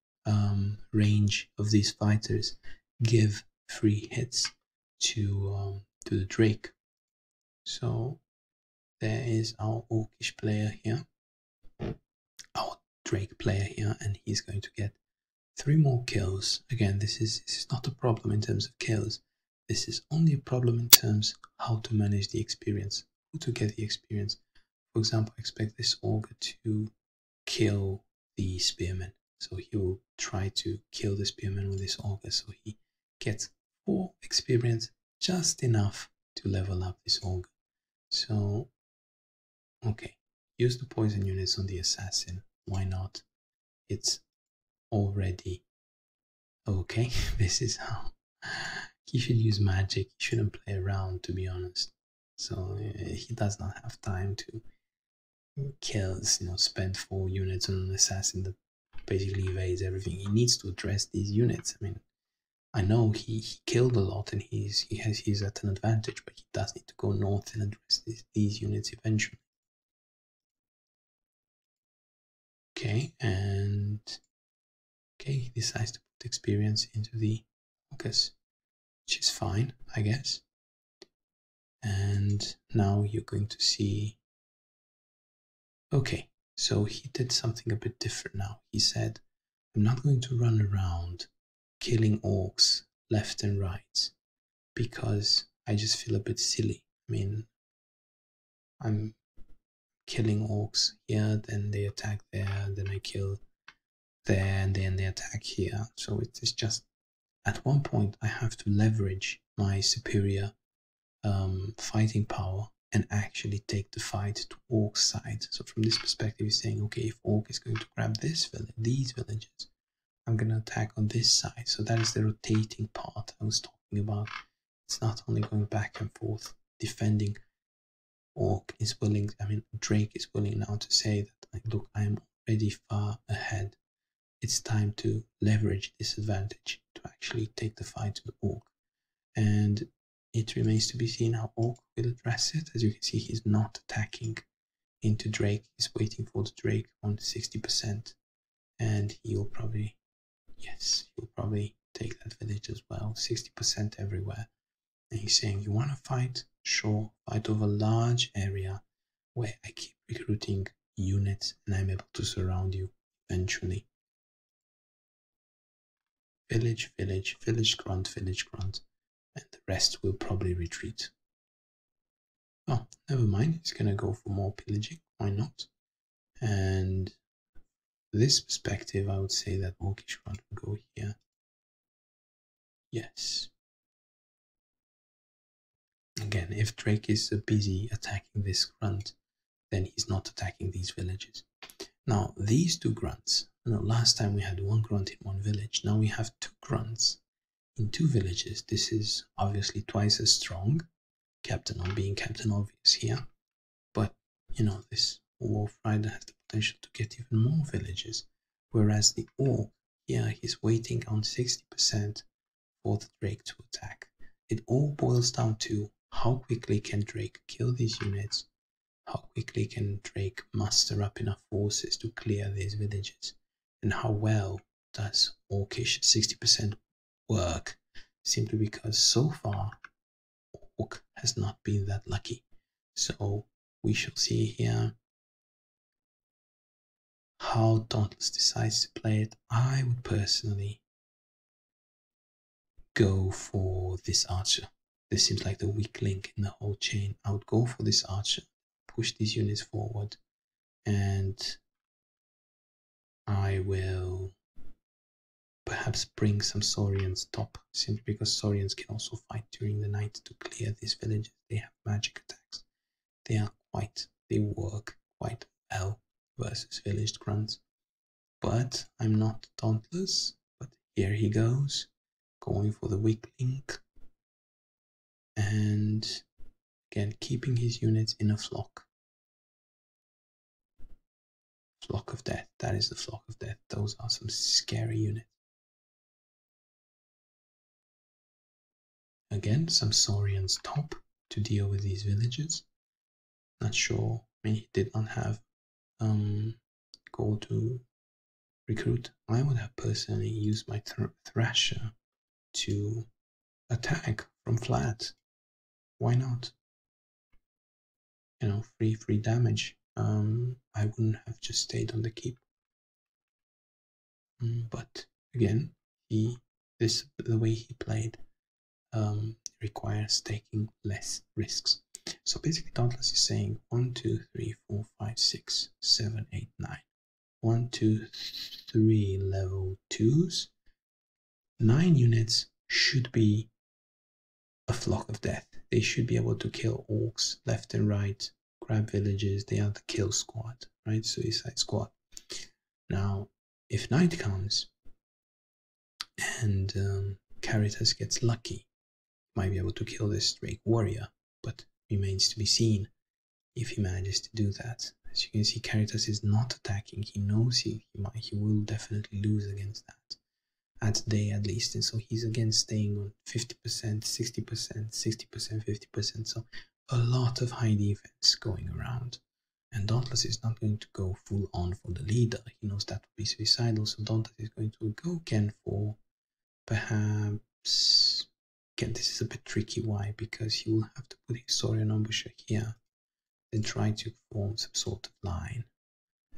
range of these fighters, give free hits to the Drake. So there is our Orcish player here, our Drake player here, and he's going to get 3 more kills. Again, this is not a problem in terms of kills. This is only a problem in terms how to manage the experience, how to get the experience. For example, I expect this ogre to kill the spearman. So he will try to kill the spearman with this ogre. So he gets 4 experience, just enough to level up this ogre. So, okay, use the poison units on the assassin. Why not? It's already okay. This is how he should use magic. He shouldn't play around, to be honest. So he does not have time to spend 4 units on an assassin that basically evades everything. He needs to address these units. I mean, I know he killed a lot and he's at an advantage, but he does need to go north and address these units eventually. Okay, and he decides to put experience into the focus, which is fine, I guess. And now you're going to see. Okay, so he did something a bit different now. He said, I'm not going to run around killing orcs left and right because I just feel a bit silly. I mean, I'm killing orcs here, then they attack there, then I kill there, and then they attack here. So it is just, at one point, I have to leverage my superior fighting power and actually take the fight to Orc's side. So from this perspective, he's saying, okay, if Orc is going to grab these villages, I'm going to attack on this side. So that is the rotating part I was talking about. It's not only going back and forth defending. Drake is willing now to say that, look, I am already far ahead. It's time to leverage this advantage to actually take the fight to the Orc. And it remains to be seen how Orc will address it. As you can see, he's not attacking into Drake. He's waiting for the Drake on 60%. And he'll probably, yes, he'll probably take that village as well. 60% everywhere. And he's saying, you want to fight? Sure, fight over a large area where I keep recruiting units and I'm able to surround you eventually. Village, village, village grunt, and the rest will probably retreat. Oh, never mind, he's gonna go for more pillaging, why not? And this perspective, I would say that Orcish grunt will go here. Yes. Again, if Drake is busy attacking this grunt, then he's not attacking these villages. Now, these two grunts, last time we had one grunt in one village, now we have two grunts in two villages. This is obviously twice as strong. I'm being Captain Obvious here. But, this Wolf Rider has the potential to get even more villages. Whereas the Orc, here, he's waiting on 60% for the Drake to attack. It all boils down to how quickly can Drake kill these units. How quickly can Drake muster up enough forces to clear these villages? And how well does Orcish 60% work? Simply because so far, Orc has not been that lucky. So we shall see here how Dauntless decides to play it. I would personally go for this archer. This seems like the weak link in the whole chain. I would go for this archer, push these units forward, and I will perhaps bring some Saurians top, simply because Saurians can also fight during the night to clear these villages. They have magic attacks. They work quite well versus villaged grunts. But I'm not Dauntless, but here he goes, going for the weak link. And again, keeping his units in a flock. Flock of Death, that is the Flock of Death. Those are some scary units. Again, some Saurians top to deal with these villages. Not sure, he did not have goal to recruit. I would have personally used my Thrasher to attack from flat. Why not? Free damage. I wouldn't have just stayed on the keep. But again, the way he played requires taking less risks. So basically, Dauntless is saying 1, 2, 3, 4, 5, 6, 7, 8, 9. 1, 2, 3 level 2s. 9 units should be a flock of death. They should be able to kill orcs left and right, grab villages. They are the kill squad, right? Suicide squad. Now, if night comes and Caritas gets lucky, might be able to kill this Drake warrior, but remains to be seen if he manages to do that. As you can see, Caritas is not attacking. He knows he will definitely lose against that at day at least, and so he's again staying on 50%, 60%, 60%, 50%. So a lot of high defense going around. And Dauntless is not going to go full on for the leader. He knows that would be suicidal, so Dauntless is going to go again for perhaps. Again, this is a bit tricky. Why? Because he will have to put his Saurian ambusher here, then try to form some sort of line.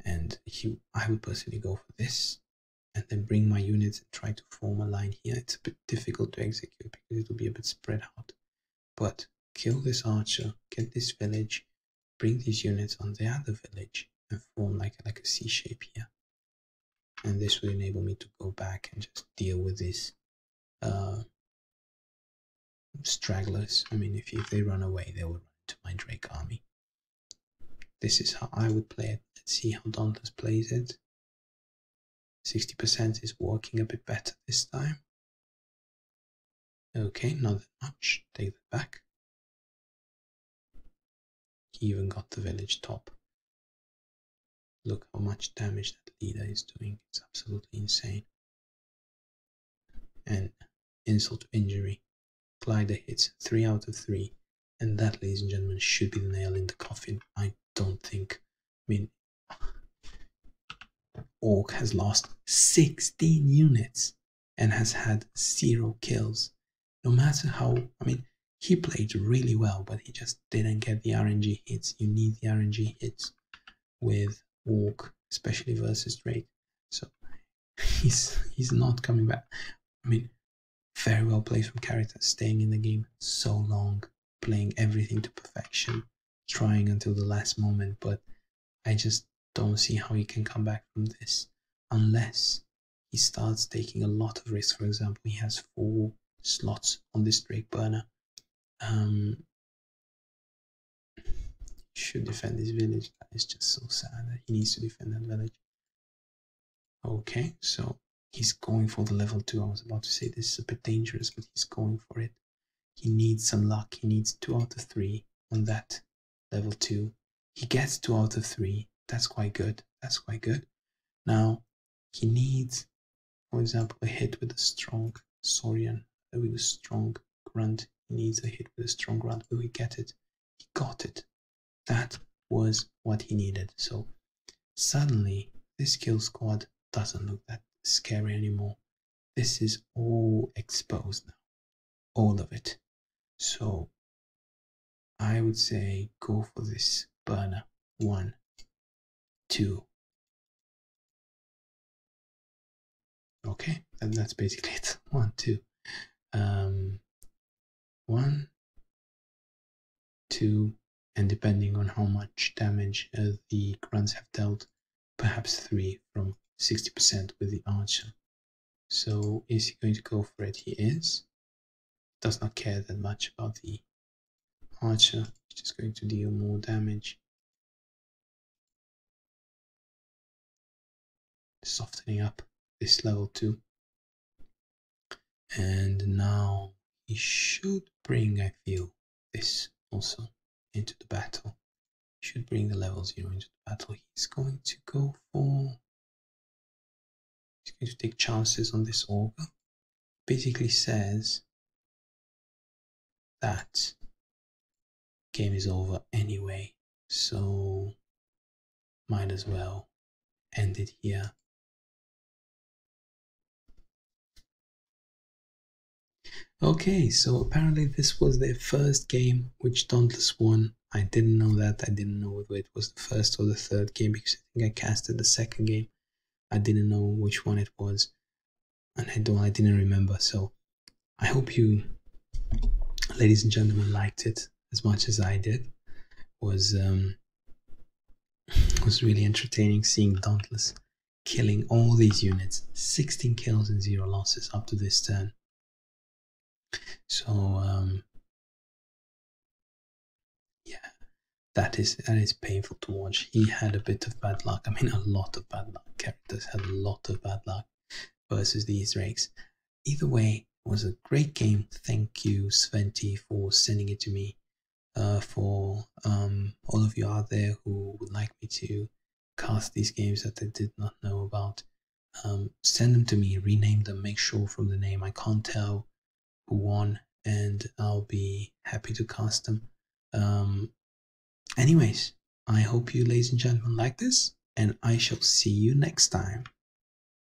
And I would personally go for this, and then bring my units and try to form a line here. It's a bit difficult to execute because it will be a bit spread out. But kill this archer, get this village, bring these units on the other village, and form like a C shape here. And this will enable me to go back and just deal with these stragglers. If they run away, they will run into my Drake army. This is how I would play it. Let's see how Dauntless plays it. 60% is working a bit better this time. Okay, not that much. Take that back. He even got the village top. Look how much damage that leader is doing. It's absolutely insane. And insult to injury. glider hits 3 out of 3, and that, ladies and gentlemen, should be the nail in the coffin. I don't think. I mean, Orc has lost 16 units and has had 0 kills. No matter how, I mean, he played really well, but he just didn't get the RNG hits. You need the RNG hits with Orc, especially versus Drake. So he's not coming back. I mean, very well played from Caritas, staying in the game so long, playing everything to perfection, trying until the last moment, but I just don't see how he can come back from this unless he starts taking a lot of risks. For example, he has 4 slots on this Drake burner. Should defend this village. That is just so sad that he needs to defend that village. Okay, so he's going for the level 2. I was about to say this is a bit dangerous, but he's going for it. He needs some luck. He needs 2 out of 3 on that level 2. He gets 2 out of 3. That's quite good. That's quite good. Now, he needs, for example, a hit with a strong Saurian, with a strong grunt. He needs a hit with a strong grunt. Will he get it? He got it. That was what he needed. So suddenly, this kill squad doesn't look that scary anymore. This is all exposed now. All of it. So I would say go for this burner. 1, 2. Okay, and that's basically it. 1, 2. 1, 2, and depending on how much damage the grunts have dealt, perhaps 3 from 60% with the archer. So is he going to go for it? He is. Does not care that much about the archer. He's just going to deal more damage. Softening up this level 2. And now he should bring, I feel, this also into the battle. He should bring the level 0 into the battle. He's going to go for... He's going to take chances on this ogre. Basically says that game is over anyway, so might as well end it here. Okay, so apparently this was their first game which Dauntless won. I didn't know that. I didn't know whether it was the first or the third game because I think I casted the second game. I didn't know which one it was, and I didn't remember. So I hope you, ladies and gentlemen, liked it as much as I did. Was really entertaining seeing Dauntless killing all these units. 16 kills and 0 losses up to this turn. So yeah, that is painful to watch. He had a bit of bad luck. I mean, a lot of bad luck. Caritas had a lot of bad luck versus these rakes. Either way, it was a great game. Thank you, Sventi, for sending it to me. For all of you out there who would like me to cast these games that I did not know about, send them to me, rename them, make sure from the name I can't tell who won, and I'll be happy to cast them. Anyways, I hope you, ladies and gentlemen, like this, and I shall see you next time.